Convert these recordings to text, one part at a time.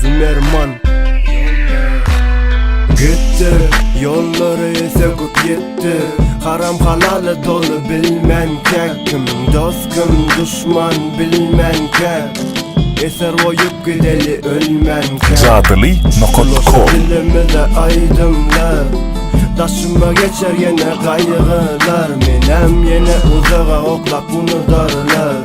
Zümerman gitti, yolları ise kut gitti. Haram halalı dolu bilmen kek. Kimin dost kim düşman bilmen kek. Eser oyup gideli ölmen kek. Zadeli.com Dilimizde aydınlar, taşıma geçer yine kaygılar. Menem yine uzağa oklak bunu darlar.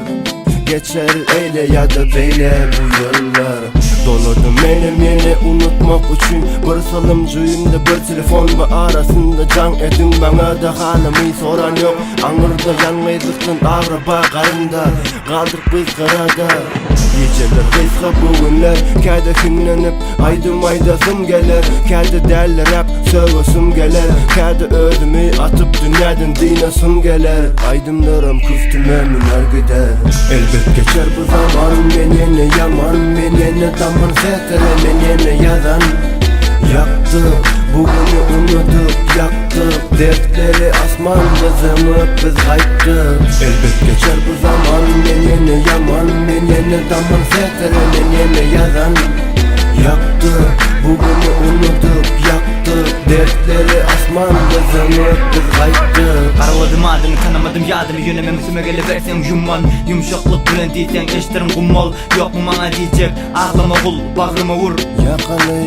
Geçer eyle ya da beyle bu yıllar. Dolurdum benim yeni unutmak için. Bir salımcıyım da bir telefon ve arasında can edin. Bana da halımı soran yok. Anırda yanmaydıktın ağrıba karında. Kaldık biz karada. Geceler kıysa bugünler. Kâde kinlenip aydım aydasım gelir. Kâde derler hep sövesim gelir. Kâde ödümü atıp dünyadan dinasım gelir. Aydımlarım küftüme miner gider. Elbet geçer bu zaman. Ben yine yaman, ben yine damar setere, ben yine yazan. Yaktı, bugünü unutup yaktık. Dertleri asmanda zımıp biz kayıttık. Elbet geçer bu zaman. Ben yine yaman, ben yine damar setere, ben yine yazan. Yaktı, bugünü unutup yaktık. Dertleri asmanda zımıp biz kayıttık. Karaladım adını, tanımadım yadını. Yöneme müsüme geliversen yumman. Yumuşaklık bilen diysen eştirim kummal. Yok mu bana diyecek, ağlama kul, bağrıma vur. Yakalay,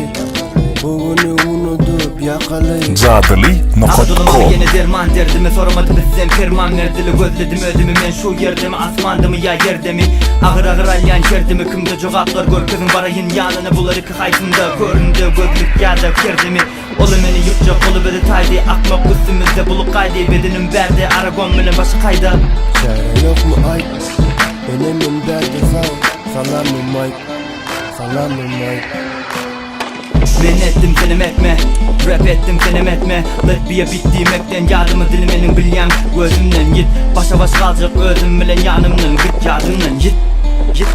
bugünü unutup yakalay. Ağdolama Zadeli.com yine derman derdimi. Soramadım sizden ferman verdili. Gözledim ödümü men şu yerde mi, asmanda mı ya yerde mi? Ağır ağır alyan kerdimi. Kimde cevaplar gör kızın barayın yanını. Buları kıhaysında göründü gözlük ya da kerdimi. Olu meni yutacak olu bedi taydi. Akmak üstümüzde buluk kaydı. Bedenim verdi aragon benim başı kaydı. Çare yok mu ay? Benim derdi sağ. Salamım ay. Salamım ay. Ben ettim senim etme, rap ettim senim etme. Let be'ye bittiğimekten yardımı dilimenin bilyem. Gözümden git, başa baş kalacak özüm bilen yanımdan. Git yardımdan git, git.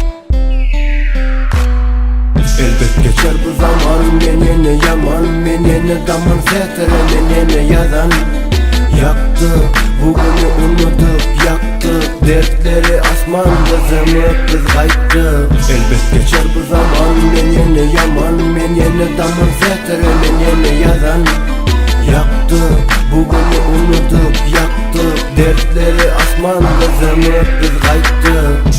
Elbet geçer bu zaman. Ben yine yaman, ben yine damar setere, ben yine yazan. Yaktı, bugünü unutup yaktık. Dertleri asmanda zımıp biz kayıttık. Elbet geçer bu zaman. Ben yine yaman, ben yine damar setere, ben yine yazan. Yaktı, bugünü unutup yaktık. Dertleri asmanda zımıp biz kayıttık.